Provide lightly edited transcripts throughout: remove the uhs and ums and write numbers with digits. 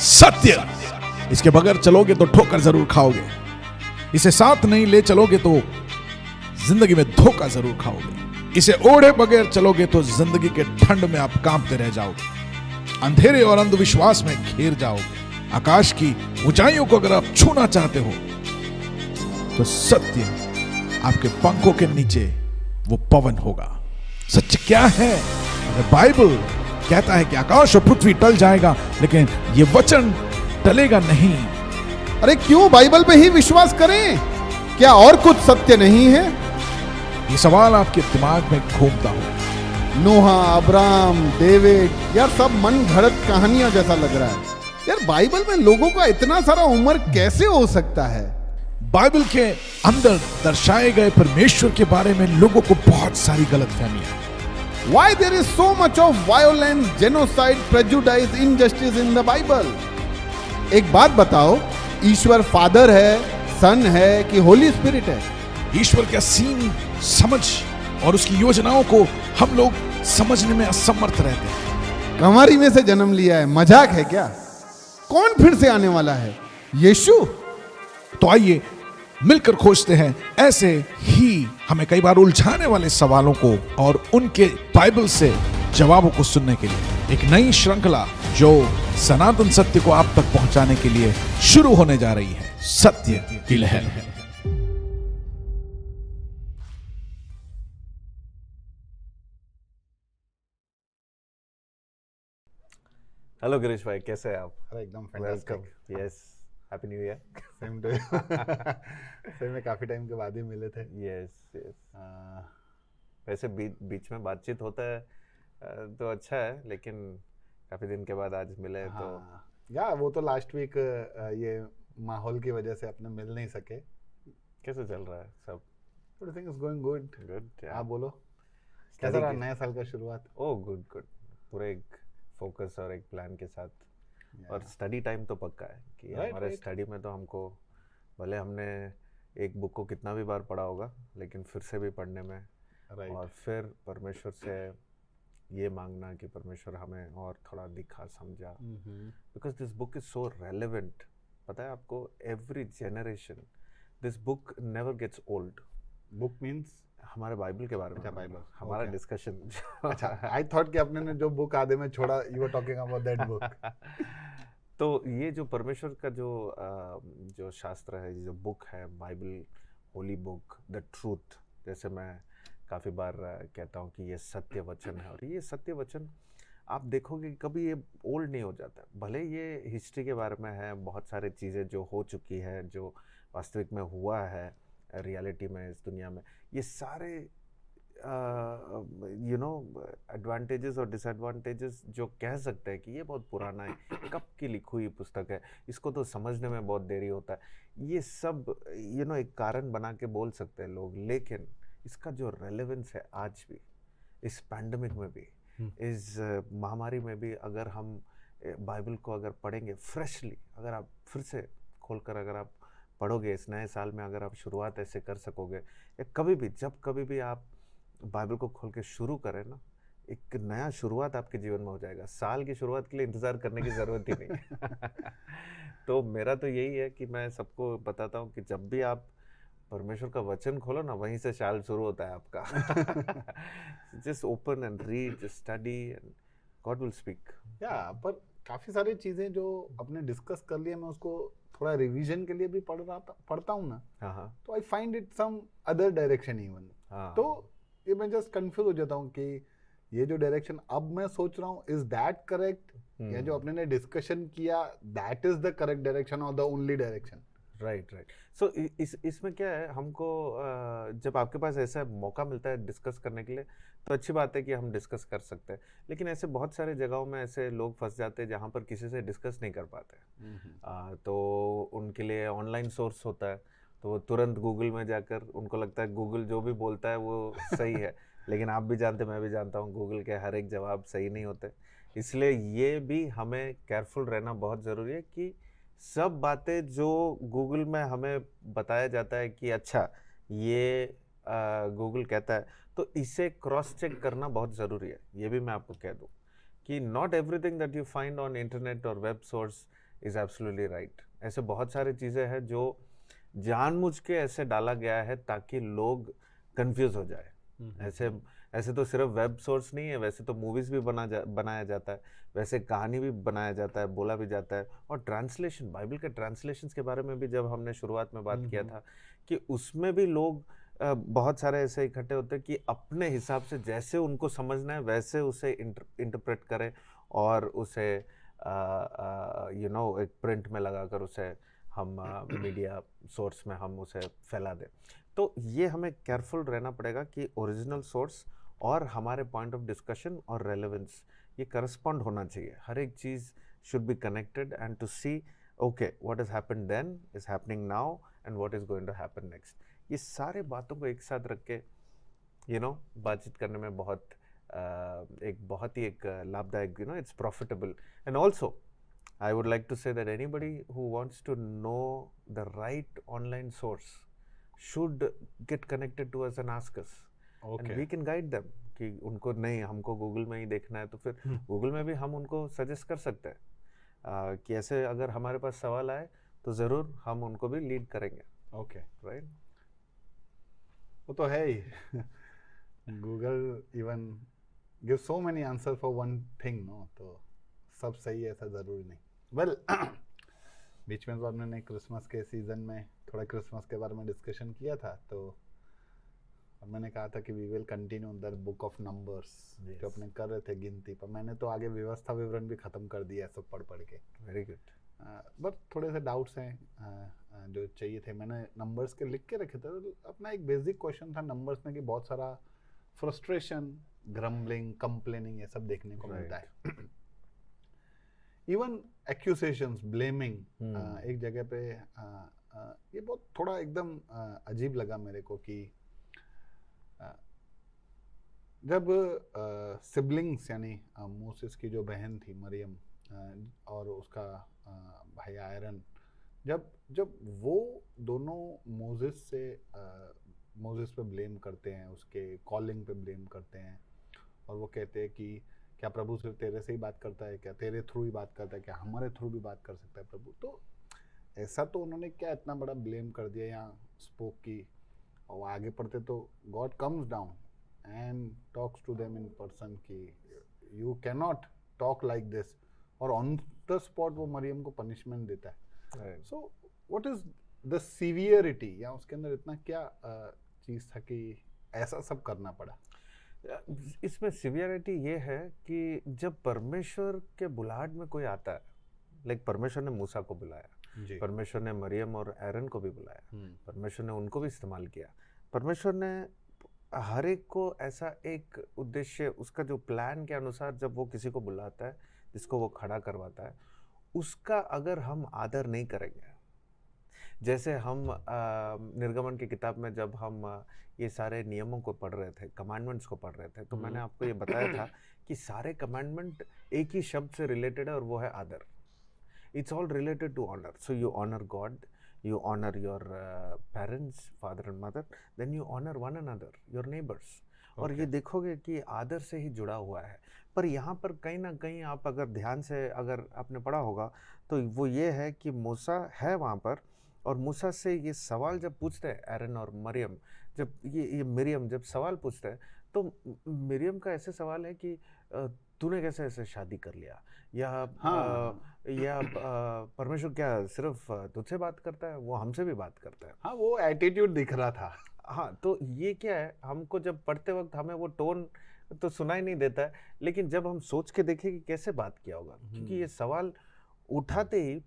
सत्य। इसके बगैर चलोगे तो ठोकर जरूर खाओगे, इसे साथ नहीं ले चलोगे तो जिंदगी में धोखा जरूर खाओगे, इसे ओढ़े बगैर चलोगे तो जिंदगी के ठंड में आप कांपते रह जाओगे, अंधेरे और अंधविश्वास में घिर जाओगे। आकाश की ऊंचाइयों को अगर आप छूना चाहते हो तो सत्य आपके पंखों के नीचे वो पवन होगा। सत्य क्या है? बाइबल कहता है कि आकाश और पृथ्वी टल जाएगा लेकिन ये वचन टलेगा नहीं। अरे क्यों बाइबल पे ही विश्वास करें? क्या और कुछ सत्य नहीं है? ये सवाल आपके दिमाग में घूमता हो। नोहा, अब्राहम, डेविड, यार सब मन घड़त कहानियां जैसा लग रहा है। यार बाइबल में लोगों का इतना सारा उम्र कैसे हो सकता है? बाइबल के अंदर दर्शाए गए परमेश्वर के बारे में लोगों को बहुत सारी गलतफहमियां। Why there is so much of violence, genocide, prejudice, injustice in the Bible? एक बात बताओ, ईश्वर फादर है, सन है कि होली स्पिरिट है? ईश्वर का सीन समझ और उसकी योजनाओं को हम लोग समझने में असमर्थ रहते हैं। कंवारी में से जन्म लिया है, मजाक है क्या? कौन फिर से आने वाला है? यीशु? तो आइए मिलकर खोजते हैं ऐसे ही हमें कई बार उलझाने वाले सवालों को और उनके बाइबल से जवाबों को सुनने के लिए एक नई श्रृंखला जो सनातन सत्य को आप तक पहुंचाने के लिए शुरू होने जा रही है, सत्य की लहर। हेलो गिरीश भाई, कैसे हैं आप? अरे एकदम welcome. Yes, happy new year. Same day. Same में काफी टाइम के बाद ही मिले थे। Yes yes. वैसे बीच में बातचीत होता है तो अच्छा है, लेकिन काफी दिन के बाद आज मिले। हाँ, तो या वो तो लास्ट वीक ये माहौल की वजह से अपने मिल नहीं सके। कैसे चल रहा है सब? Everything is going good. Good. आप बोलो, कैसा रहा नया साल का शुरुआत? ओह गुड गुड, पूरे एक फोकस और एक प्लान के साथ। और स्टडी टाइम तो पक्का है कि हमारे स्टडी में तो हमको, भले हमने एक बुक को कितना भी बार पढ़ा होगा, लेकिन फिर से भी पढ़ने में और फिर परमेश्वर से ये मांगना कि परमेश्वर हमें और थोड़ा दिखा समझा, because this book is so relevant. पता है आपको, every generation this book never gets old. Book means हमारे बाइबल के बारे में। अच्छा, बाइबल, हमारा okay. डिस्कशन। अच्छा, आई थॉट कि आपने ने जो बुक आधे में छोड़ा, you were talking about that book. तो ये जो परमेश्वर का जो शास्त्र है, जो बुक है, Bible, Holi book, the truth, जैसे मैं काफ़ी बार कहता हूँ कि ये सत्य वचन है। और ये सत्य वचन आप देखोगे कि कभी ये ओल्ड नहीं हो जाता। भले ये हिस्ट्री के बारे में है, बहुत सारी चीज़ें जो हो चुकी है, जो वास्तविक में हुआ है रियलिटी में इस दुनिया में, ये सारे एडवांटेजेस और डिसएडवांटेजेस जो कह सकते हैं कि ये बहुत पुराना है, कब की लिखी हुई पुस्तक है, इसको तो समझने में बहुत देरी होता है, ये सब एक कारण बना के बोल सकते हैं लोग। लेकिन इसका जो रेलेवेंस है आज भी, इस पैंडमिक में भी, इस महामारी में भी, अगर हम बाइबल को अगर पढ़ेंगे फ्रेशली, अगर आप फिर से खोलकर अगर आप पढ़ोगे इस नए साल में, अगर आप शुरुआत ऐसे कर सकोगे, या कभी भी जब कभी भी आप बाइबल को खोल के शुरू करें ना, एक नया शुरुआत आपके जीवन में हो जाएगा। साल की शुरुआत के लिए इंतज़ार करने की ज़रूरत ही नहीं। तो मेरा तो यही है कि मैं सबको बताता हूँ कि जब भी आप परमेश्वर का वचन खोलो ना, वहीं से साल शुरू होता है आपका। Just open and read, just study and God will speak. या पर काफ़ी सारी चीज़ें जो अपने डिस्कस कर लिए, मैं उसको थोड़ा रिवीजन के लिए भी पढ़ता हूँ ना। हाँ। तो I find it some other direction even. तो ये मैं जस्ट कंफ्यूज हो जाता हूँ कि ये जो डायरेक्शन अब मैं सोच रहा हूँ, इज दैट करेक्ट, या जो अपने ने डिस्कशन किया that is the correct direction और द ओनली डायरेक्शन? राइट। सो इसमें क्या है, हमको जब आपके पास ऐसा मौका मिलता है डिस्कस करने के लिए, तो अच्छी बात है कि हम डिस्कस कर सकते हैं। लेकिन ऐसे बहुत सारे जगहों में ऐसे लोग फंस जाते हैं जहाँ पर किसी से डिस्कस नहीं कर पाते। तो उनके लिए ऑनलाइन सोर्स होता है, तो वो तुरंत गूगल में जाकर, उनको लगता है गूगल जो भी बोलता है वो सही है। लेकिन आप भी जानते, मैं भी जानता हूँ, गूगल के हर एक जवाब सही नहीं होते। इसलिए ये भी हमें केयरफुल रहना बहुत ज़रूरी है कि सब बातें जो गूगल में हमें बताया जाता है कि अच्छा ये गूगल कहता है, तो इसे क्रॉस चेक करना बहुत ज़रूरी है। ये भी मैं आपको कह दूँ कि not everything that you find on internet और web source is absolutely right. ऐसे बहुत सारी चीज़ें हैं जो जानबूझ के ऐसे डाला गया है ताकि लोग कंफ्यूज हो जाए। ऐसे ऐसे तो सिर्फ वेब सोर्स नहीं है, वैसे तो मूवीज़ भी बनाया जाता है, वैसे कहानी भी बनाया जाता है, बोला भी जाता है। और ट्रांसलेशन, बाइबल के ट्रांसलेशंस के बारे में भी जब हमने शुरुआत में बात किया था कि उसमें भी लोग बहुत सारे ऐसे इकट्ठे होते हैं कि अपने हिसाब से जैसे उनको समझना है वैसे उसे इंटरप्रेट करें और उसे एक प्रिंट में लगाकर उसे हम मीडिया सोर्स में हम उसे फैला दें। तो ये हमें केयरफुल रहना पड़ेगा कि ओरिजिनल सोर्स और हमारे पॉइंट ऑफ डिस्कशन और रेलेवेंस ये करस्पॉन्ड होना चाहिए। हर एक चीज़ should be connected and to see okay what has happened then is happening now and what is going to happen next. ये सारे बातों को एक साथ रख के बातचीत करने में बहुत ही एक लाभदायक, it's profitable. And also I would like to say that anybody who wants to know the right online source should get connected to us and ask us. And we can guide them कि उनको नहीं, हमको Google में ही देखना है, तो फिर Google में भी हम उनको सजेस्ट कर सकते हैं कि ऐसे अगर हमारे पास सवाल आए तो ज़रूर हम उनको भी लीड करेंगे। ओके, राइट, वो तो है ही। Google even give so many answer for one thing, no, तो सब सही है ऐसा ज़रूरी नहीं। वेल बीच में तो आपने क्रिसमस के सीज़न में थोड़ा क्रिसमस के बारे में डिस्कशन किया था, तो मैंने कहा था कि we will continue the book of numbers जो अपने कर रहे थे गिनती पर। मैंने तो आगे व्यवस्था विवरण भी ख़त्म कर दिया सब पढ़ के। Very good. बट थोड़े से डाउट्स हैं जो चाहिए थे, मैंने नंबर्स के लिख के रखे थे। तो अपना एक बेसिक क्वेश्चन था नंबर्स में कि बहुत सारा फ्रस्ट्रेशन, ग्रम्बलिंग, कंप्लेनिंग ये सब देखने को मिलता है। इवन एक्यूसेशंस, ब्लेमिंग एक जगह पे ये बहुत थोड़ा एकदम अजीब लगा मेरे को कि जब सिबलिंग्स यानी मोसेस की जो बहन थी मरियम और उसका भाई आयरन, जब वो दोनों मोसेस पे ब्लेम करते हैं, उसके कॉलिंग पे ब्लेम करते हैं और वो कहते हैं कि क्या प्रभु सिर्फ तेरे से ही बात करता है, क्या तेरे थ्रू ही बात करता है, क्या हमारे थ्रू भी बात कर सकता है प्रभु? तो ऐसा तो उन्होंने क्या इतना बड़ा ब्लेम कर दिया यहाँ स्पोक की। और आगे पढ़ते तो God comes down and talks to them in person कि you can not talk like this, और ऑन द स्पॉट वो मरियम को पनिशमेंट देता है। So what is the severity, या उसके अंदर इतना क्या चीज़ था कि ऐसा सब करना पड़ा? इसमें सिवियरिटी ये है कि जब परमेश्वर के बुलाहट में कोई आता है, लाइक परमेश्वर ने मूसा को बुलाया, परमेश्वर ने मरियम और एरन को भी बुलाया, परमेश्वर ने उनको भी इस्तेमाल किया, परमेश्वर ने हर एक को ऐसा एक उद्देश्य, उसका जो प्लान के अनुसार जब वो किसी को बुलाता है, जिसको वो खड़ा करवाता है, उसका अगर हम आदर नहीं करेंगे, जैसे हम निर्गमन की किताब में जब हम ये सारे नियमों को पढ़ रहे थे, कमांडमेंट्स को पढ़ रहे थे, तो मैंने आपको ये बताया था कि सारे कमांडमेंट एक ही शब्द से रिलेटेड है और वो है आदर। It's all related to honour. So you honour God, you honor your parents, father and mother, then you honor one another, your neighbors. और ये देखोगे कि आदर से ही जुड़ा हुआ है। पर यहाँ पर कहीं ना कहीं आप अगर ध्यान से अगर आपने पढ़ा होगा तो वो ये है कि मूसा है वहाँ पर, और मूसा से ये सवाल जब पूछते हैं एरन और मरियम, जब ये मरियम जब सवाल पूछते हैं तो मरियम का ऐसे सवाल है कि तूने कैसे ऐसे शादी कर लिया, या परमेश्वर क्या सिर्फ तुझसे बात करता है, वो हमसे भी बात करता है। हाँ, वो एटीट्यूड दिख रहा था। हाँ, तो ये क्या है, हमको जब पढ़ते वक्त हमें वो टोन तो सुनाई नहीं देता है, लेकिन जब हम सोच के देखें कि कैसे बात किया होगा, क्योंकि ये सवाल उठाते ही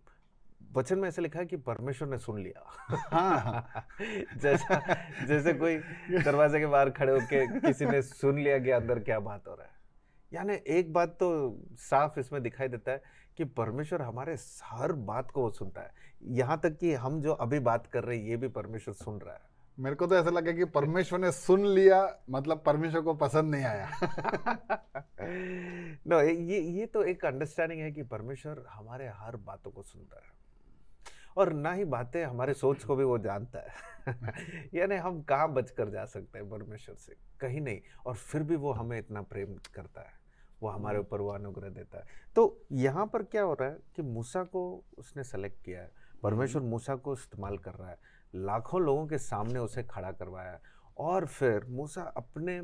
वचन में ऐसे लिखा है कि परमेश्वर ने सुन लिया। हाँ। जैसे कोई दरवाजे के बाहर खड़े होके किसी ने सुन लिया कि अंदर क्या बात हो रहा है। यानी एक बात तो साफ इसमें दिखाई देता है कि परमेश्वर हमारे हर बात को वो सुनता है, यहाँ तक कि हम जो अभी बात कर रहे हैं ये भी परमेश्वर सुन रहा है। मेरे को तो ऐसा लगा कि परमेश्वर ने सुन लिया मतलब परमेश्वर को पसंद नहीं आया। नो, ये तो एक अंडरस्टैंडिंग है कि परमेश्वर हमारे हर बातों को सुनता है, और ना ही बातें हमारे सोच को भी वो जानता है। यानी हम कहाँ बच कर जा सकते हैं परमेश्वर से, कहीं नहीं, और फिर भी वो हमें इतना प्रेम करता है, वो हमारे ऊपर वो अनुग्रह देता है। तो यहाँ पर क्या हो रहा है कि मूसा को उसने सेलेक्ट किया है, परमेश्वर मूसा को इस्तेमाल कर रहा है, लाखों लोगों के सामने उसे खड़ा करवाया है, और फिर मूसा अपने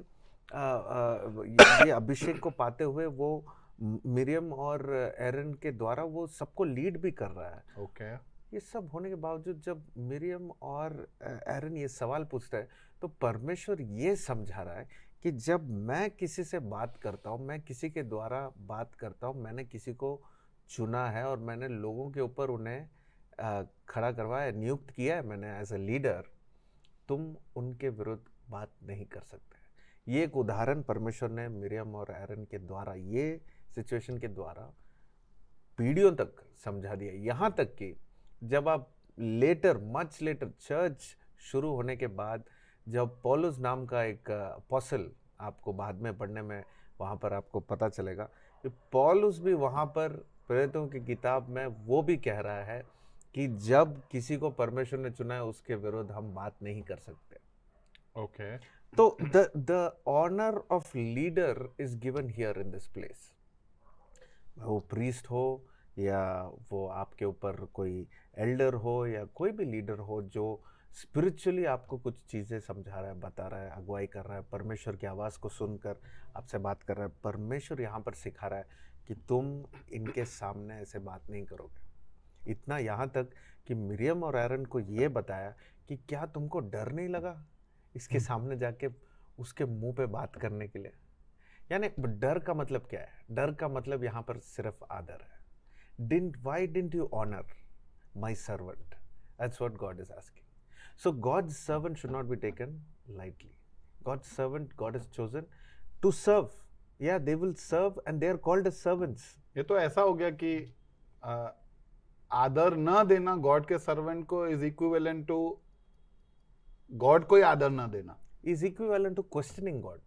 ये अभिषेक को पाते हुए वो मिरियम और एरन के द्वारा वो सबको लीड भी कर रहा है। ओके ये सब होने के बावजूद जब मिरियम और एरन ये सवाल पूछता है तो परमेश्वर ये समझा रहा है कि जब मैं किसी से बात करता हूँ, मैं किसी के द्वारा बात करता हूँ, मैंने किसी को चुना है और मैंने लोगों के ऊपर उन्हें खड़ा करवाया, नियुक्त किया है मैंने एज ए लीडर, तुम उनके विरुद्ध बात नहीं कर सकते। ये एक उदाहरण परमेश्वर ने मिरियम और एरन के द्वारा, ये सिचुएशन के द्वारा पीढ़ियों तक समझा दिया। यहाँ तक कि जब आप लेटर, मच लेटर, चर्च शुरू होने के बाद जब पौलुस नाम का एक अपोस्टल, आपको बाद में पढ़ने में वहाँ पर आपको पता चलेगा कि पौलुस भी वहाँ पर प्रेरितों की किताब में वो भी कह रहा है कि जब किसी को परमेश्वर ने चुना है उसके विरुद्ध हम बात नहीं कर सकते। ओके तो the honour of leader is given here in this place. वो प्रीस्ट हो या वो आपके ऊपर कोई एल्डर हो या कोई भी लीडर हो जो स्पिरिचुअली आपको कुछ चीज़ें समझा रहा है, बता रहा है, अगुवाई कर रहा है, परमेश्वर की आवाज़ को सुनकर आपसे बात कर रहा है, परमेश्वर यहाँ पर सिखा रहा है कि तुम इनके सामने ऐसे बात नहीं करोगे। इतना यहाँ तक कि मिरियम और एरन को ये बताया कि क्या तुमको डर नहीं लगा इसके सामने जाके उसके मुंह पे बात करने के लिए। यानी डर का मतलब क्या है? डर का मतलब यहाँ पर सिर्फ आदर है। Why didn't you honor my servant? That's what God is asking. So God's servant should not be taken lightly. God's servant, God has chosen to serve. Yeah, they will serve and they are called as servants. ये तो ऐसा हो गया कि आदर न देना God के सर्वेंट को इज इक्विवेलेंट टू गॉड को ही आदर न देना, Is equivalent to questioning God.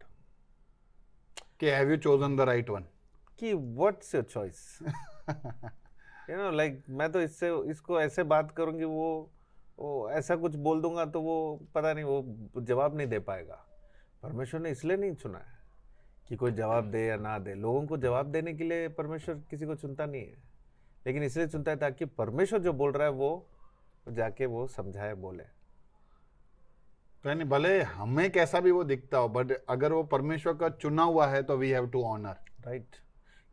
कि have you chosen the right one, कि what's your choice? You know, like मैं तो इसको ऐसे बात करूंगी, वो ऐसा कुछ बोल दूंगा तो वो पता नहीं, वो जवाब नहीं दे पाएगा। परमेश्वर ने इसलिए नहीं चुना है कि कोई जवाब दे या ना दे। लोगों को जवाब देने के लिए परमेश्वर किसी को चुनता नहीं है, लेकिन इसलिए चुनता है ताकि परमेश्वर जो बोल रहा है वो जाके वो समझाए, बोले। तो यानी भले हमें कैसा भी वो दिखता हो, बट अगर वो परमेश्वर का चुना हुआ है तो we have to honour, right.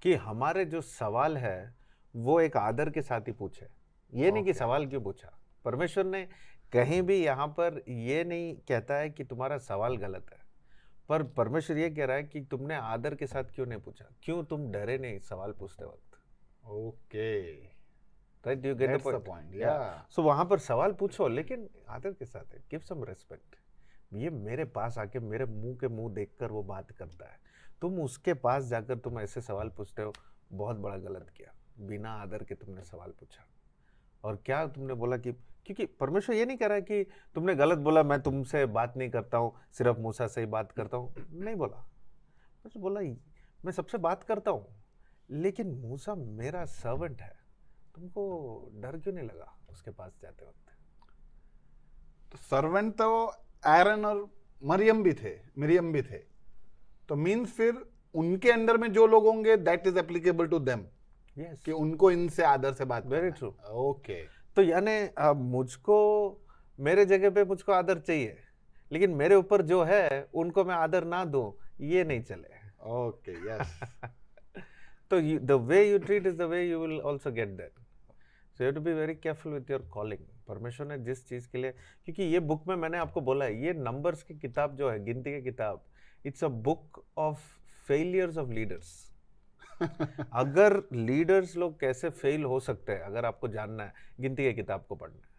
कि हमारे जो सवाल है वो एक आदर के साथ ही पूछे। ये नहीं कि सवाल क्यों पूछा। परमेश्वर ने कहीं भी यहाँ पर ये नहीं कहता है कि तुम्हारा सवाल गलत है, पर परमेश्वर ये कह रहा है कि तुमने आदर के साथ क्यों नहीं पूछा, क्यों तुम डरे नहीं सवाल पूछते वक्त। Okay right, you get the point. या सो वहाँ पर सवाल पूछो लेकिन आदर के साथ है, गिव सम रिस्पेक्ट। ये मेरे पास आके मेरे मुंह के मुंह देखकर वो बात करता है, तुम उसके पास जाकर तुम ऐसे सवाल पूछते हो, बहुत बड़ा गलत किया। बिना आदर के तुमने सवाल पूछा। और क्या तुमने बोला कि, क्योंकि परमेश्वर ये नहीं कह रहा है कि तुमने गलत बोला, मैं तुमसे बात नहीं करता हूँ, सिर्फ मूसा से ही बात करता हूँ, नहीं बोला। परमेश्वर बोला मैं सबसे बात करता हूँ, लेकिन मूसा मेरा सर्वेंट है, तुमको डर क्यों नहीं लगा उसके पास जाते वक्त? तो सर्वेंट तो एरन और मरियम भी थे, तो मीन्स फिर उनके अंडर में जो लोग होंगे that is applicable to them, yes, कि उनको इनसे आदर से बात। Very true. ओके, तो यानी मुझको मेरे जगह पे मुझको आदर चाहिए, लेकिन मेरे ऊपर जो है उनको मैं आदर ना दूं, ये नहीं चले। Okay, yes. तो the way you treat is the way you will also get that. So you have to be very careful with your calling. परमेश्वर ने जिस चीज के लिए, क्योंकि ये बुक में मैंने आपको बोला है, ये नंबर्स की किताब जो है, गिनती की किताब, it's a book of failures of leaders. अगर लीडर्स लोग कैसे फेल हो सकते हैं, अगर आपको जानना है, गिनती की किताब को पढ़ना है,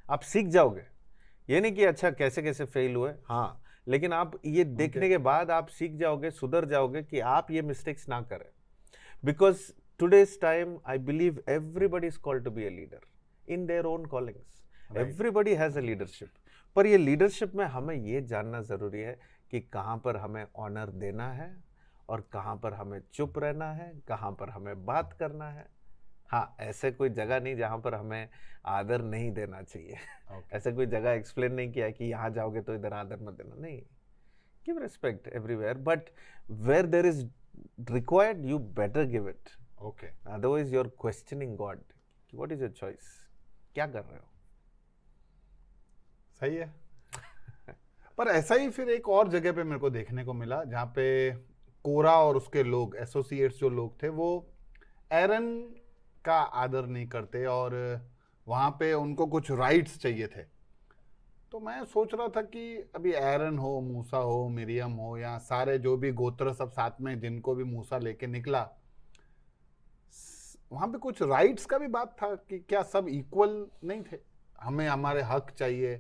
आप सीख जाओगे। ये नहीं कि अच्छा कैसे कैसे फेल हुए, हाँ, लेकिन आप ये देखने के बाद आप सीख जाओगे, सुधर जाओगे कि आप ये मिस्टेक्स ना करें। Because today's time I believe everybody is called to be a leader in their own callings. Everybody has a leadership, पर ये लीडरशिप में हमें ये जानना जरूरी है कि कहाँ पर हमें ऑनर देना है और कहाँ पर हमें चुप रहना है, कहाँ पर हमें बात करना है। हाँ, ऐसे कोई जगह नहीं जहाँ पर हमें आदर नहीं देना चाहिए। ऐसे कोई जगह एक्सप्लेन नहीं किया कि यहाँ जाओगे तो इधर आदर मत देना, नहीं। Give respect everywhere, but where there is required, you better give it. Okay. Otherwise you're questioning God. What is your choice? क्या कर रहे हो? सही है। पर ऐसा ही फिर एक और जगह पे मेरे को देखने को मिला जहाँ पे कोरा और उसके लोग, एसोसिएट्स जो लोग थे, वो एरन का आदर नहीं करते और वहाँ पे उनको कुछ राइट्स चाहिए थे। तो मैं सोच रहा था कि अभी एरन हो, मूसा हो, मिरियम हो, या सारे जो भी गोत्र सब साथ में जिनको भी मूसा लेके निकला, वहाँ पे कुछ राइट्स का भी बात था कि क्या सब इक्वल नहीं थे? हमें हमारे हक चाहिए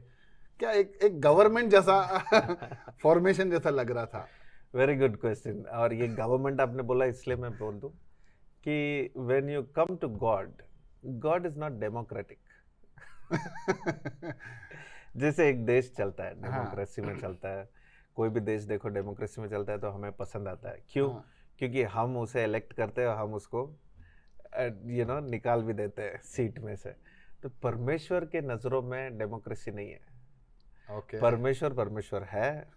क्या? एक गवर्नमेंट जैसा फॉर्मेशन जैसा लग रहा था। Very good question. और ये गवर्नमेंट आपने बोला इसलिए मैं बोल दूं कि when you come to God, God is not democratic. जैसे एक देश चलता है डेमोक्रेसी में चलता है, कोई भी देश देखो डेमोक्रेसी में चलता है तो हमें पसंद आता है। क्यों? क्योंकि हम उसे इलेक्ट करते हैं और हम उसको निकाल भी देते हैं सीट में से। तो परमेश्वर के नजरों में डेमोक्रेसी नहीं है। Okay. परमेश्वर है,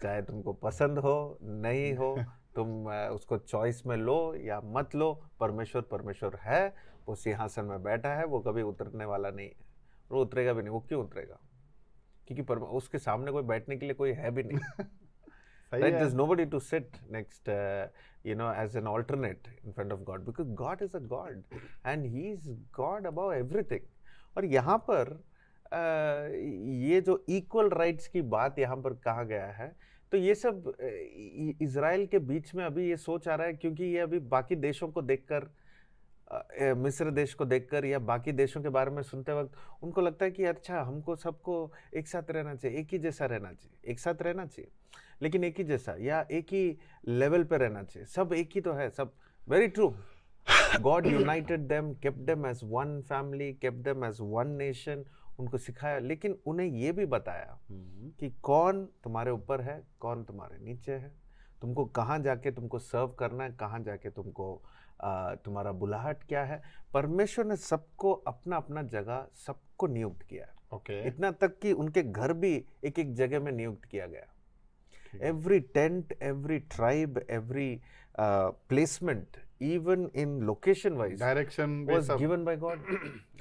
चाहे तुमको पसंद हो नहीं हो, तुम उसको चॉइस में लो या मत लो, परमेश्वर है, वो सिंहासन में बैठा है, वो कभी उतरने वाला नहीं है, वो उतरेगा भी नहीं। वो क्यों उतरेगा? क्योंकि उसके सामने कोई बैठने के लिए कोई है भी नहीं। सही Right? है। There's nobody to sit next, as an alternate in front of God, because God is a God and He is God above everything. और यहाँ पर ये जो इक्वल राइट्स की बात यहाँ पर कहा गया है, तो ये सब इजराइल के बीच में अभी ये सोच आ रहा है, क्योंकि ये अभी बाकी देशों को देखकर, मिस्र देश को देखकर या बाकी देशों के बारे में सुनते वक्त उनको लगता है कि अच्छा हमको सबको एक साथ रहना चाहिए, एक ही जैसा रहना चाहिए, एक साथ रहना चाहिए लेकिन एक ही जैसा, या एक ही लेवल पे रहना चाहिए, सब एक ही तो है सब। Very true. God united them, kept them as one family, kept them as one nation, उनको सिखाया, लेकिन उन्हें ये भी बताया कि कौन तुम्हारे ऊपर है, कौन तुम्हारे नीचे है, तुमको कहाँ जाके तुमको सर्व करना है, कहाँ जाके तुमको तुम्हारा बुलाहट क्या है। परमेश्वर ने सबको अपना अपना जगह सबको नियुक्त किया है। Okay. इतना तक कि उनके घर भी एक एक जगह में नियुक्त किया गया। Every tent, every tribe, every placement, even in location wise, Direction was given by God.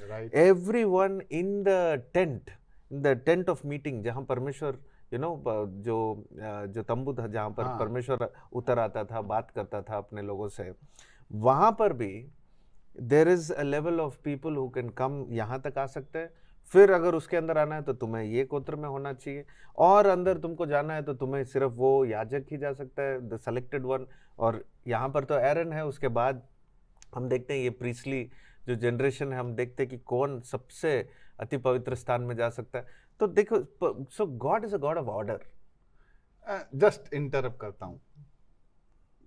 Right. Everyone in the tent of meeting, जहाँ परमेश्वर जो तंबू था, जहाँ पर परमेश्वर उतर आता था, बात करता था अपने लोगों से, वहाँ पर भी there is a level of people who can come, यहाँ तक आ सकते हैं। फिर अगर उसके अंदर आना है तो तुम्हें ये गोत्र में होना चाहिए, और अंदर तुमको जाना है तो तुम्हें सिर्फ वो याजक ही जा सकता है, द सेलेक्टेड वन। और यहाँ पर तो एरन है, उसके बाद हम देखते हैं ये प्रीस्ली जो जनरेशन है, हम देखते हैं कि कौन सबसे अति पवित्र स्थान में जा सकता है। तो देखो, so God is a God of order. Just interrupt करता हूँ,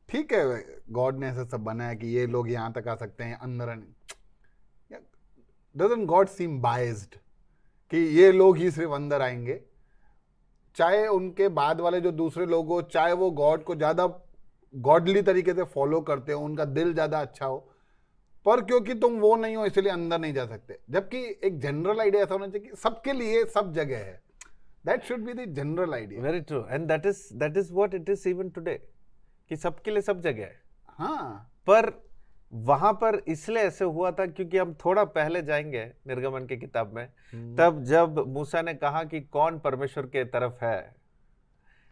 ठीक है, गॉड ने ऐसा सब बनाया कि ये लोग यहाँ तक आ सकते हैं, अंदर डजंट गॉड सीम बाइज्ड कि ये लोग ही सिर्फ अंदर आएंगे? चाहे उनके बाद वाले जो दूसरे लोग हो, चाहे वो गॉड को ज्यादा गॉडली तरीके से फॉलो करते हो, उनका दिल ज्यादा अच्छा हो, पर क्योंकि तुम वो नहीं हो इसलिए अंदर नहीं जा सकते। जबकि एक जनरल आइडिया ऐसा होना चाहिए कि सबके लिए सब जगह है। That should be the general idea. Very true, and that is what it is even today, कि सबके लिए सब जगह है। हाँ, पर वहां पर इसलिए ऐसे हुआ था क्योंकि हम थोड़ा पहले जाएंगे निर्गमन की किताब में, तब जब मूसा ने कहा कि कौन परमेश्वर के तरफ है,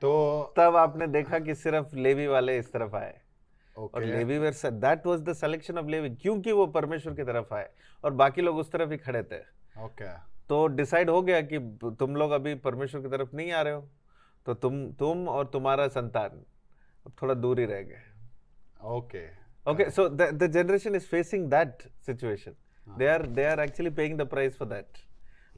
तो तब आपने देखा कि सिर्फ लेवी वाले इस तरफ आए। और Levi were that was the selection of Levi, क्योंकि वो परमेश्वर की तरफ आए और बाकी लोग उस तरफ ही खड़े थे। तो डिसाइड हो गया कि तुम लोग अभी परमेश्वर की तरफ नहीं आ रहे हो, तो तुम और तुम्हारा संतान अब थोड़ा दूर ही रह गए। Okay, so the generation is facing that situation. They are actually paying the price for that.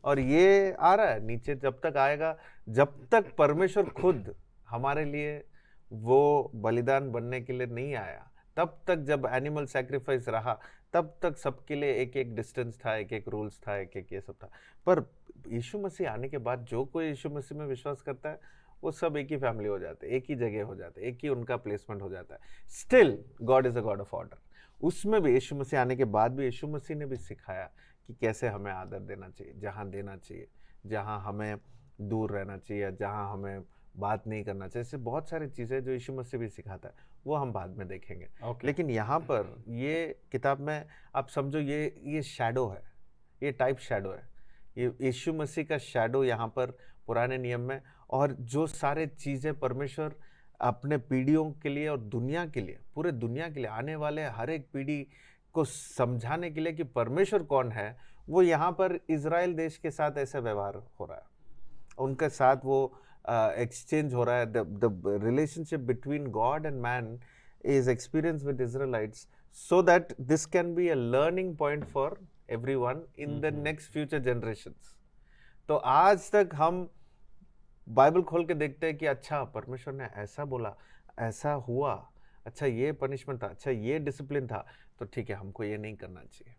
और ये आ रहा है नीचे, जब तक आएगा, जब तक परमेश्वर खुद हमारे लिए वो बलिदान बनने के लिए नहीं आया, तब तक जब एनिमल सैक्रिफाइस रहा, तब तक सबके लिए एक एक डिस्टेंस था, एक एक रूल्स था, एक एक ये सब था। पर यीशु मसीह आने के बाद जो कोई यीशु मसीह में विश्वास करता है, वो सब एक ही फैमिली हो जाते हैं, एक ही जगह हो जाते हैं, एक ही उनका प्लेसमेंट हो जाता है। Still God is a God of order. उसमें भी यीशु मसीह आने के बाद भी यीशु मसीह ने भी सिखाया कि कैसे हमें आदर देना चाहिए, जहाँ देना चाहिए, जहाँ हमें दूर रहना चाहिए, जहाँ हमें बात नहीं करना चाहिए। ऐसे बहुत सारी चीज़ें जो यीशु मसीह भी सिखाता है, वो हम बाद में देखेंगे। Okay. लेकिन यहाँ पर ये किताब में आप समझो ये शैडो है, ये टाइप शैडो है, ये यीशु मसीह का शैडो यहाँ पर पुराने नियम में, और जो सारे चीज़ें परमेश्वर अपने पीढ़ियों के लिए और दुनिया के लिए, पूरे दुनिया के लिए, आने वाले हर एक पीढ़ी को समझाने के लिए कि परमेश्वर कौन है, वो यहाँ पर इज़राइल देश के साथ ऐसा व्यवहार हो रहा है, उनके साथ वो एक्सचेंज हो रहा है। The relationship between God and man is experienced with Israelites, so that this can be a learning point for everyone in the next future generations. तो आज तक हम बाइबल खोल के देखते हैं कि अच्छा परमेश्वर ने ऐसा बोला, ऐसा हुआ, अच्छा ये पनिशमेंट था, अच्छा ये डिसिप्लिन था, तो ठीक है हमको ये नहीं करना चाहिए,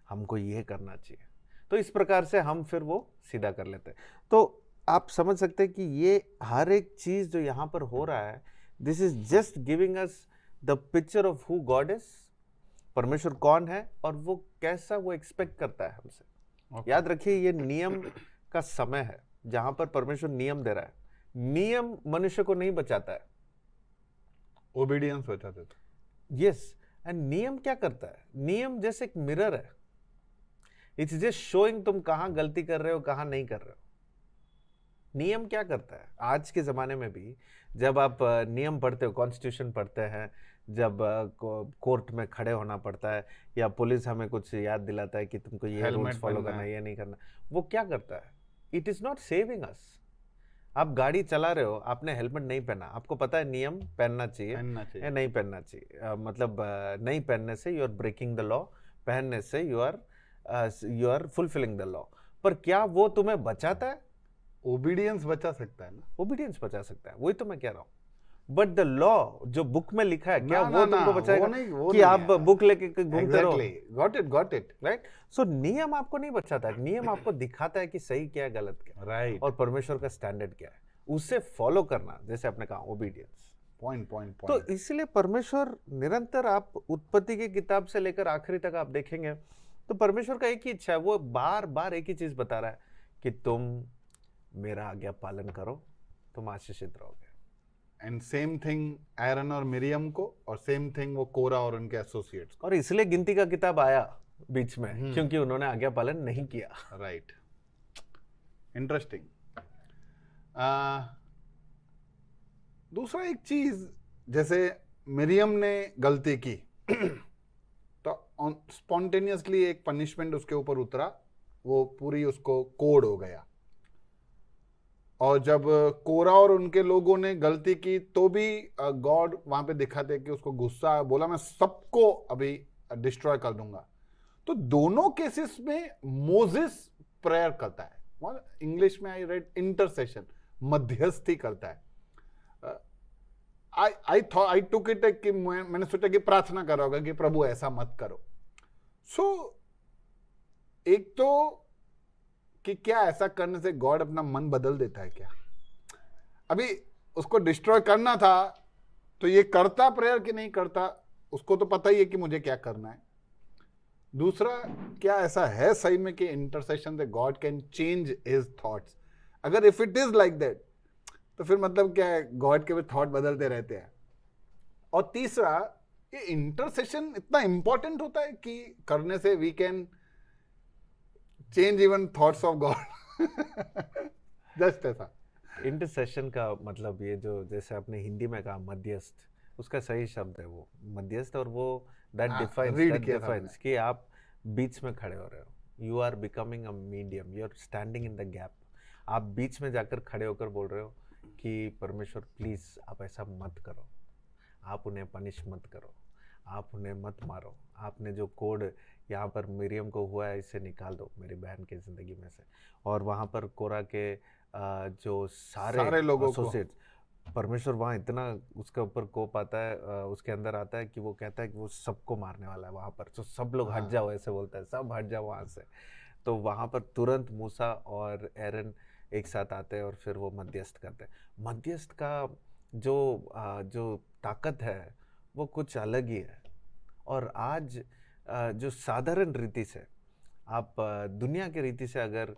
हमको ये करना चाहिए। तो इस प्रकार से हम फिर वो सीधा कर लेते हैं। तो आप समझ सकते हैं कि ये हर एक चीज़ जो यहाँ पर हो रहा है, this is just giving us the picture of who God is, परमेश्वर कौन है और वो कैसा वो एक्सपेक्ट करता है हमसे। Okay. याद रखिए ये नियम का समय है जहां पर परमेश्वर नियम दे रहा है। नियम मनुष्य को नहीं बचाता है, ओबीडियंस बचा देता। यस, एंड नियम क्या करता है? नियम जैसे एक मिरर है, इट्स जस्ट शोइंग तुम कहां गलती कर रहे हो, कहां नहीं कर रहे हो। नियम क्या करता है? आज के ज़माने में भी जब आप नियम पढ़ते हो, कॉन्स्टिट्यूशन पढ़ते हैं, जब कोर्ट में खड़े होना पड़ता है या पुलिस हमें कुछ याद दिलाता है कि तुमको ये रूल्स फॉलो करना है, ये नहीं करना, वो क्या करता है? इट इज़ नॉट सेविंग अस। आप गाड़ी चला रहे हो, आपने हेलमेट नहीं पहना, आपको पता है नियम पहनना चाहिए या नहीं पहनना चाहिए, मतलब नहीं पहनने से you are breaking the law, पहनने से you are fulfilling the law. पर क्या वो तुम्हें बचाता है? ओबीडियंस बचा सकता है ना, ओबीडियंस बचा सकता है, वही तो मैं कह रहा हूँ। बट द लॉ जो बुक में लिखा है, क्या वो तुमको बचाएगा कि आप बुक लेके घूमते रहो? Got it right. सो नियम आपको नहीं बचाता है, नियम आपको दिखाता है कि सही क्या है, गलत क्या है, राइट, और परमेश्वर का स्टैंडर्ड क्या है, उसे फॉलो करना, जैसे आपने कहा ओबीडियंस। पॉइंट तो इसलिए परमेश्वर निरंतर, आप उत्पत्ति की किताब से लेकर आखिरी तक आप देखेंगे तो परमेश्वर का एक ही इच्छा है, वो बार बार एक ही चीज बता रहा है कि तुम मेरा आज्ञा पालन करो, तुम आशीषित रहोगे। एंड सेम थिंग एरन और मिरियम को, और सेम थिंग वो कोरा और उनके एसोसिएट्स को। और इसलिए गिनती का किताब आया बीच में, क्योंकि उन्होंने आज्ञा पालन नहीं किया। Right, interesting. दूसरा एक चीज, जैसे मिरियम ने गलती की तो स्पॉन्टेनियसली एक पनिशमेंट उसके ऊपर उतरा, वो पूरी उसको कोड हो गया। और जब कोरा और उनके लोगों ने गलती की तो भी गॉड वहां पे दिखाते कि उसको गुस्सा, बोला मैं सबको अभी डिस्ट्रॉय कर दूंगा। तो दोनों केसेस में मोजेस प्रेयर करता है, इंग्लिश में आई रेड इंटरसेशन, मध्यस्थी करता है। आई टुक इट कि मैंने सोचा कि प्रार्थना कर रहा होगा कि प्रभु ऐसा मत करो। सो एक तो कि क्या ऐसा करने से गॉड अपना मन बदल देता है क्या? अभी उसको डिस्ट्रॉय करना था तो ये करता प्रेयर कि नहीं करता, उसको तो पता ही है कि मुझे क्या करना है। दूसरा, क्या ऐसा है सही में कि इंटरसेशन से God can change his thoughts? अगर if it is like that तो फिर मतलब क्या है, गॉड के भी थॉट बदलते रहते हैं। और तीसरा, ये इंटरसेशन इतना इंपॉर्टेंट होता है कि करने से we can change even thoughts of God. Just ऐसा। इंटरसेशन का मतलब ये जो, जैसे आपने हिंदी में कहा मध्यस्थ, उसका सही शब्द है वो मध्यस्थ, और वो दैट डिफाइंस कि आप बीच में खड़े हो रहे हो, you are becoming a medium, you are standing in the gap. आप बीच में जाकर खड़े होकर बोल रहे हो कि परमेश्वर प्लीज आप ऐसा मत करो, आप उन्हें पनिश मत करो, आप उन्हें मत मारो, आपने जो कोड यहाँ पर मिरियम को हुआ है इसे निकाल दो मेरी बहन की ज़िंदगी में से। और वहाँ पर कोरा के जो सारे लोगों एसोसिएट्स, परमेश्वर वहाँ इतना उसके ऊपर कोप आता है, उसके अंदर आता है कि वो कहता है कि वो सबको मारने वाला है वहाँ पर, तो सब लोग हट जाओ, ऐसे बोलता है, सब हट जाओ वहाँ से। तो वहाँ पर तुरंत मूसा और एरन एक साथ आते हैं और फिर वो मध्यस्थ करते हैं। मध्यस्थ का जो ताकत है वो कुछ अलग ही है। और आज जो साधारण रीति से, आप दुनिया की रीति से अगर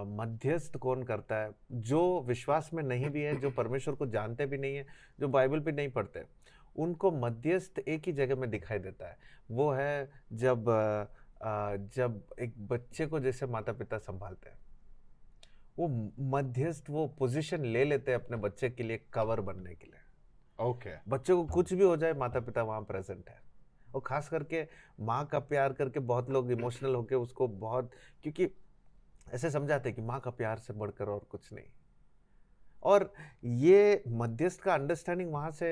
मध्यस्थ कौन करता है, जो विश्वास में नहीं भी है, जो परमेश्वर को जानते भी नहीं है, जो बाइबल भी नहीं पढ़ते, उनको मध्यस्थ एक ही जगह में दिखाई देता है, वो है जब एक बच्चे को जैसे माता पिता संभालते हैं, वो मध्यस्थ वो पोजीशन ले लेते हैं अपने बच्चे के लिए कवर बनने के लिए। ओके बच्चे को कुछ भी हो जाए, माता पिता वहां प्रेजेंट है। और खास करके माँ का प्यार करके बहुत लोग इमोशनल होके उसको बहुत, क्योंकि ऐसे समझाते हैं कि माँ का प्यार से बढ़कर और कुछ नहीं। और ये मध्यस्थ का अंडरस्टैंडिंग वहां से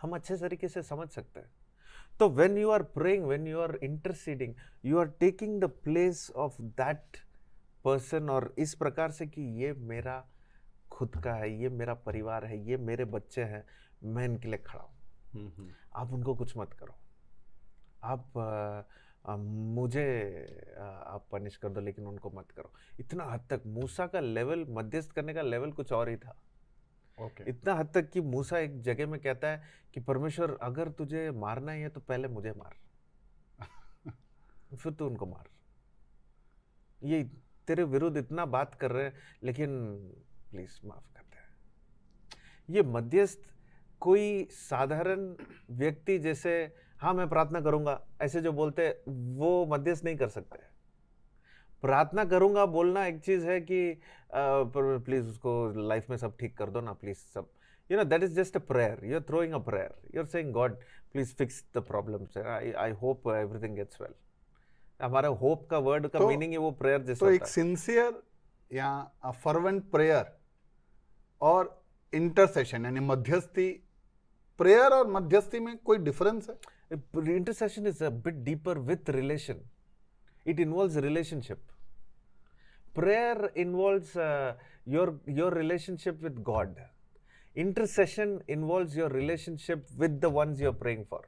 हम अच्छे तरीके से समझ सकते हैं। तो when you are praying, when you are interceding, you are taking the place of that person, और इस प्रकार से कि ये मेरा खुद का है, ये मेरा परिवार है, ये मेरे बच्चे हैं, मैं इनके लिए खड़ा हूं। आप उनको कुछ मत करो, आप मुझे आप पनिश कर दो, लेकिन उनको मत करो। इतना हद तक मूसा का लेवल, मध्यस्थ करने का लेवल कुछ और ही था। इतना हद तक कि मूसा एक जगह में कहता है कि परमेश्वर अगर तुझे मारना ही है तो पहले मुझे मार, फिर तू उनको मार। ये तेरे विरुद्ध इतना बात कर रहे हैं, लेकिन प्लीज माफ कर दे। ये मध्यस्थ कोई साधारण व्यक्ति जैसे हाँ मैं प्रार्थना करूंगा ऐसे जो बोलते वो मध्यस्थ नहीं कर सकते। प्रार्थना करूंगा बोलना एक चीज है कि प्लीज उसको लाइफ में सब ठीक कर दो ना प्लीज, सब that is just a prayer. You are throwing a prayer, you are saying God please fix the problems, I hope everything gets well. हमारा होप का वर्ड का मीनिंग है वो प्रेयर जैसा तो एक सिंसियर या फर्वेंट प्रेयर और इंटरसेशन यानी मध्यस्थी, प्रेयर और मध्यस्थी में कोई डिफरेंस है? Intercession is a bit deeper with relation. It involves relationship. Prayer involves your relationship with God. Intercession involves your relationship with the ones you're praying for.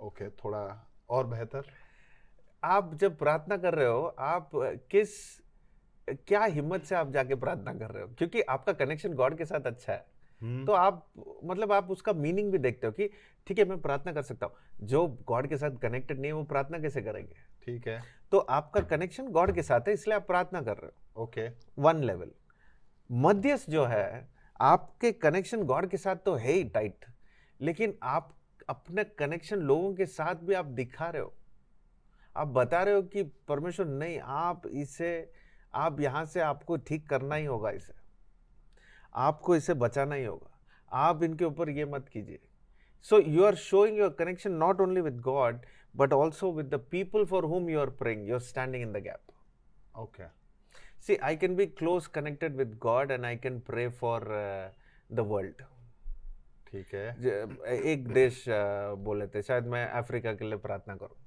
Okay, थोड़ा और बेहतर। आप जब प्रार्थना कर रहे हो, आप क्या हिम्मत से आप जाके प्रार्थना कर रहे हो, क्योंकि आपका कनेक्शन गॉड के साथ अच्छा है। तो आप मतलब आप उसका मीनिंग भी देखते हो कि ठीक है मैं प्रार्थना कर सकता हूँ। जो गॉड के साथ कनेक्टेड नहीं है वो प्रार्थना कैसे करेंगे? ठीक है, तो आपका कनेक्शन गॉड के साथ है, इसलिए आप प्रार्थना कर रहे हो। Okay, one level. मध्यस्थ जो है, आपके कनेक्शन गॉड के साथ तो है ही टाइट, लेकिन आप अपने कनेक्शन लोगों के साथ भी आप दिखा रहे हो। आप बता रहे हो कि परमेश्वर नहीं, आप यहां से आपको ठीक करना ही होगा, इसे आपको इसे बचाना ही होगा, आप इनके ऊपर ये मत कीजिए। So you are showing your connection not only with God but also with the people for whom you are praying. You are standing in the gap. Okay. See, I can be close connected with God and I can pray for the world. ठीक है। एक देश बोले थे, शायद मैं Africa के लिए प्रार्थना करूं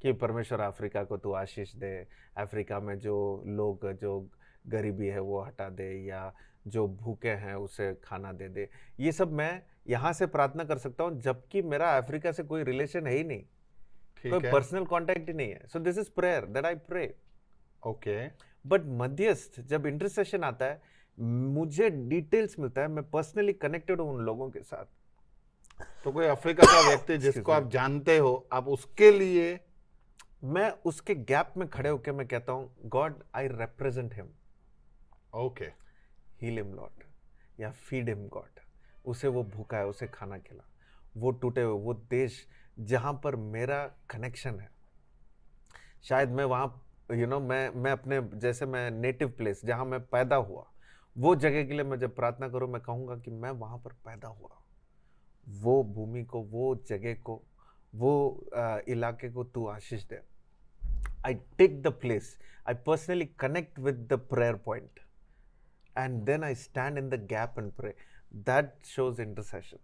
कि परमेश्वर अफ्रीका को तू आशीष दे, अफ्रीका में जो लोग जो गरीबी है वो हटा दे, या जो भूखे हैं उसे खाना दे दे। ये सब मैं यहाँ से प्रार्थना कर सकता हूँ, जबकि मेरा अफ्रीका से कोई रिलेशन है ही नहीं, कोई पर्सनल कांटेक्ट ही नहीं है। So this is prayer that I pray. Okay, but मध्यस्थ जब इंटरसेशन आता है, मुझे डिटेल्स मिलता है, मैं पर्सनली कनेक्टेड हूँ उन लोगों के साथ। तो कोई अफ्रीका का व्यक्ति जिसको आप जानते हो, आप उसके लिए, मैं उसके गैप में खड़े होकर मैं कहता हूँ God I represent him. Okay, heal him lord, या फीड हिम गॉड। उसे वो भूखा है उसे खाना खिला, वो टूटे हुए वो देश जहां पर मेरा कनेक्शन है, शायद मैं वहां मैं अपने जैसे मैं नेटिव प्लेस जहां मैं पैदा हुआ, वो जगह के लिए मैं जब प्रार्थना करूं, मैं कहूंगा कि मैं वहां पर पैदा हुआ, वो भूमि को, वो जगह को, वो इलाके को तू आशीष दे। I take the place, I personally connect with the prayer point and then I stand in the gap and pray. That shows intercession.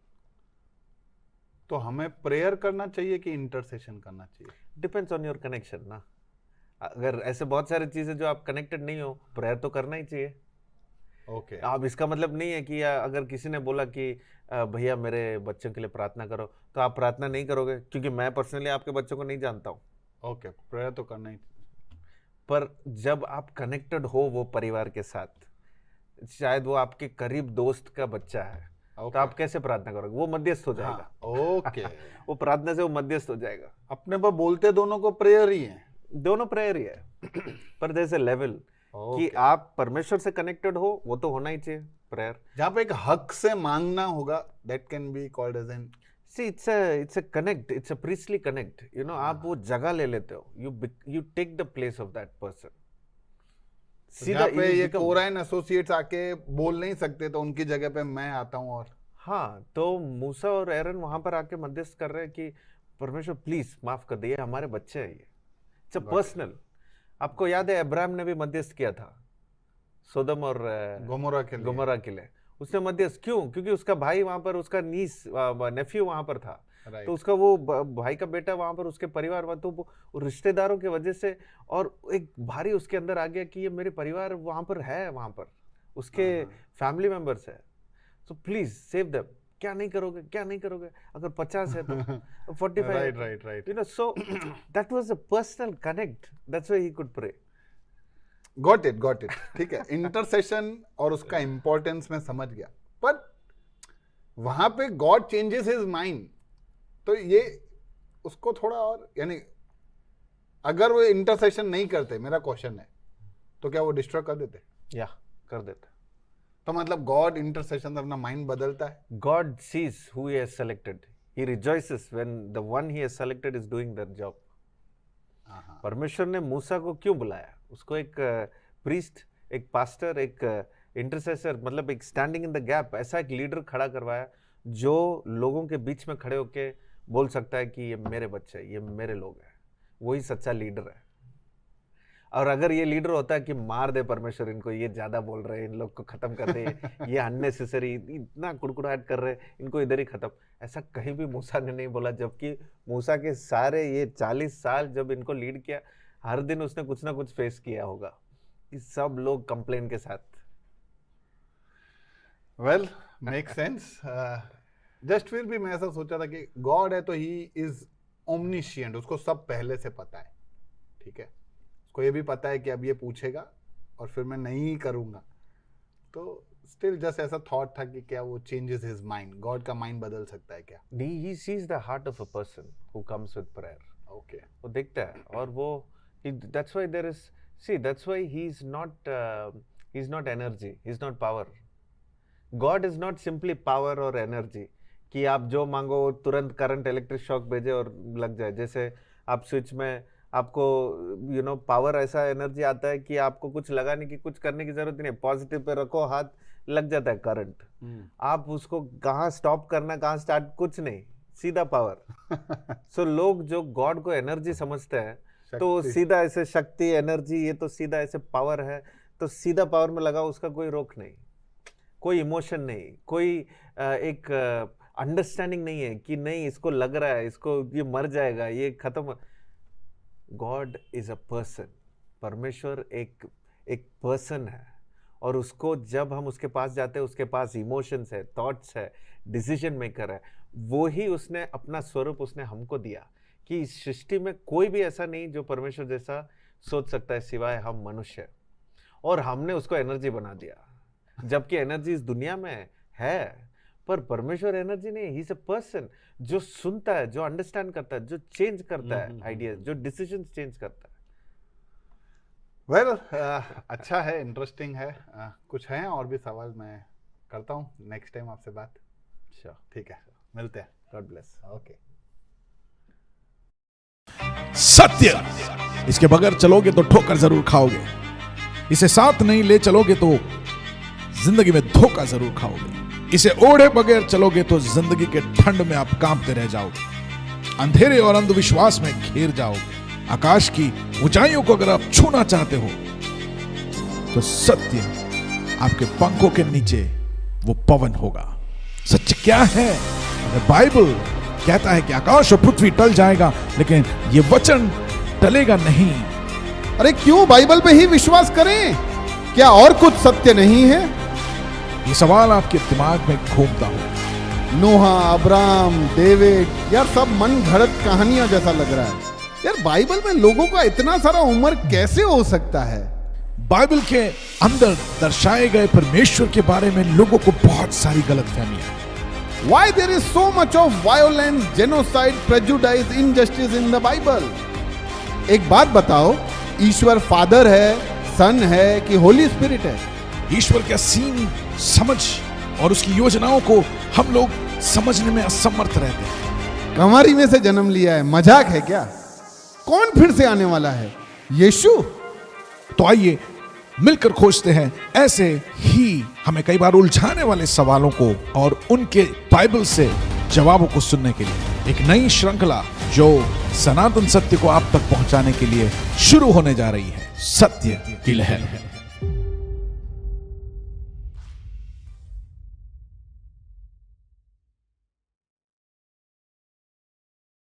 तो हमें प्रेयर करना चाहिए कि इंटरसेशन करना चाहिए? Depends on your connection ना। अगर ऐसे बहुत सारी चीजें जो आप कनेक्टेड नहीं हो, प्रेयर तो करना ही चाहिए। ओके, अब इसका मतलब नहीं है कि अगर किसी ने बोला कि भैया मेरे बच्चों के लिए प्रार्थना करो, तो आप प्रार्थना नहीं करोगे, क्योंकि मैं पर्सनली आपके बच्चों को नहीं जानता हूँ। ओके, प्रेयर तो करना ही। पर जब आप कनेक्टेड हो वो परिवार के साथ, शायद वो आपके करीब दोस्त का बच्चा है, तो आप कैसे प्रार्थना करोगे? वो मध्यस्थ हो जाएगा। ओके, वो प्रार्थना से वो मध्यस्थ हो जाएगा। अपने पर बोलते दोनों को प्रेयर ही है, दोनों प्रेयर ही है। पर देयर इज अ लेवल कि आप परमेश्वर से कनेक्टेड हो, वो तो होना ही चाहिए। prayer. जहाँ पे एक हक से मांगना होगा, that can be called as an See, it's a connect, it's a priestly connect. You know, आप वो जगह ले लेते हो, you take the place of that person. जहाँ पे ये कोराइन एसोसिएट्स आके बोल नहीं सकते तो उनकी जगह पे मैं आता हूँ और हाँ, तो मूसा और एरन वहां पर आके मध्यस्थ कर रहे हैं कि परमेश्वर प्लीज माफ कर दिए, हमारे बच्चे हैं ये। It's a personal. आपको याद है अब्राहम ने भी मध्यस्थ किया था सोदम और गोमोरा के लिए। उसने मध्यस्थ क्यों? क्योंकि उसका भाई वहां पर, उसका नेफ्यू वहां पर था, तो उसका वो भाई का बेटा वहां पर, उसके परिवार वहां, तो वो रिश्तेदारों की वजह से और एक भारी उसके अंदर आ गया कि ये मेरे परिवार वहां पर है, वहां पर उसके फैमिली मेंबर्स है, सो प्लीज सेव देम। क्या नहीं करोगे, क्या नहीं करोगे? अगर 50 है तो 45, right. You know, so that was a personal connect. That's why he could pray. Got it. ठीक है, इंटरसेशन और उसका इंपॉर्टेंस मैं समझ गया, पर वहां पे गॉड चेंजेस हिज माइंड, तो ये उसको थोड़ा और, यानी अगर वो इंटरसेशन नहीं करते, मेरा क्वेश्चन है, तो क्या वो डिस्ट्रॉय कर देते? या कर देते। तो मतलब गॉड इंटरसेशन अपना माइंड बदलता है। God sees who he has selected. He rejoices when the one he has selected is doing their job. परमेश्वर ने मूसा को क्यों बुलाया? उसको एक प्रीस्ट, एक पास्टर, एक इंटरसेसर, मतलब एक स्टैंडिंग इन द गैप, ऐसा एक लीडर खड़ा करवाया जो लोगों के बीच में खड़े होके बोल सकता है कि ये मेरे बच्चे, ये मेरे लोग हैं। वही सच्चा लीडर है। और अगर ये लीडर होता है कि मार दे परमेश्वर इनको, ये ज्यादा बोल रहे हैं, इन लोग को खत्म कर दे, ये अननेसेसरी इतना कुड़कुड़ाहट कर रहे हैं, इनको इधर ही खत्म, ऐसा कहीं भी मूसा ने नहीं बोला। जबकि मूसा के सारे ये 40 साल जब इनको लीड किया, हर दिन उसने कुछ ना कुछ फेस किया होगा, कि सब लोग कंप्लेन के साथ। Well make sense. जस्ट फिर भी मैं ऐसा सोचा था कि गॉड है तो ही इज ओमनिशिएंट, उसको सब पहले से पता है, ठीक है, उसको ये भी पता है कि अब ये पूछेगा और फिर मैं नहीं करूंगा, तो स्टिल जस्ट ऐसा थॉट था कि क्या वो चेंजेस हिज माइंड, गॉड का माइंड बदल सकता है क्या? He sees the heart of a person who comes with prayer. Okay, वो देखता है, और वो that's why there is, see, that's why he's not energy, he's not power. God is not simply power or energy कि आप जो मांगो तुरंत करंट, इलेक्ट्रिक शॉक भेजे और लग जाए। जैसे आप स्विच में आपको पावर, ऐसा एनर्जी आता है कि आपको कुछ लगाने की, कुछ करने की जरूरत नहीं, पॉजिटिव पे रखो हाथ, लग जाता है करंट। आप उसको कहाँ स्टॉप करना, कहाँ स्टार्ट, कुछ नहीं, सीधा पावर। सो लोग जो गॉड को एनर्जी समझते हैं, तो सीधा ऐसे शक्ति, एनर्जी, ये तो सीधा ऐसे पावर है, तो सीधा पावर में लगा, उसका कोई रोक नहीं, कोई इमोशन नहीं, कोई एक अंडरस्टैंडिंग नहीं है कि नहीं इसको लग रहा है, इसको ये मर जाएगा, ये खत्म। God is a person. परमेश्वर एक पर्सन है, और उसको जब हम उसके पास जाते हैं, उसके पास इमोशंस है, थॉट्स है, डिसीजन मेकर है। वो ही उसने अपना स्वरूप उसने हमको दिया कि इस सृष्टि में कोई भी ऐसा नहीं जो परमेश्वर जैसा सोच सकता है सिवाय हम मनुष्य, और हमने उसको एनर्जी बना दिया। जबकि एनर्जी इस दुनिया में है, पर परमेश्वर एनर्जी नहीं, ही इज अ पर्सन जो सुनता है, जो अंडरस्टैंड करता है, जो चेंज करता है आइडिया, जो डिसीजन चेंज करता है। वेल अच्छा है, इंटरेस्टिंग है। कुछ हैं और भी सवाल? मैं करता हूँ नेक्स्ट टाइम आपसे बात। श्योर, ठीक है, मिलते हैं। God bless. ओके। सत्य, इसके बगैर चलोगे तो ठोकर जरूर खाओगे, इसे साथ नहीं ले चलोगे तो जिंदगी में धोखा जरूर खाओगे, इसे ओढ़े बगैर चलोगे तो जिंदगी के ठंड में आप कांपते रह जाओगे, अंधेरे और अंधविश्वास में घिर जाओगे। आकाश की ऊंचाइयों को अगर आप छूना चाहते हो तो सत्य आपके पंखों के नीचे वो पवन होगा। सत्य क्या है? बाइबल कहता है कि आकाश और पृथ्वी टल जाएगा, लेकिन ये वचन टलेगा नहीं। अरे क्यों बाइबल पे ही विश्वास करें? क्या और कुछ सत्य नहीं है? ये सवाल आपके दिमाग में घूमता हो। नोहा, अब्राहम, डेविड, यार सब मन घड़त कहानियां जैसा लग रहा है। यार बाइबल में लोगों का इतना सारा उम्र कैसे हो सकता है? बाइबल के अंदर दर्शाए गए परमेश्वर के बारे में लोगों को बहुत सारी गलतफहमियां। Why there is so much of violence, genocide, prejudice, injustice in the Bible? एक बात बताओ, ईश्वर फादर है, सन है कि होली स्पिरिट है? ईश्वर के असीम समझ और उसकी योजनाओं को हम लोग समझने में असमर्थ रहते हैं। कमारी में से जन्म लिया है, मजाक है क्या? कौन फिर से आने वाला है? यीशु? तो आइए मिलकर खोजते हैं ऐसे ही हमें कई बार उलझाने वाले सवालों को और उनके बाइबल से जवाबों को सुनने के लिए एक नई श्रृंखला जो सनातन सत्य को आप तक पहुंचाने के लिए शुरू होने जा रही है, सत्य की लहर।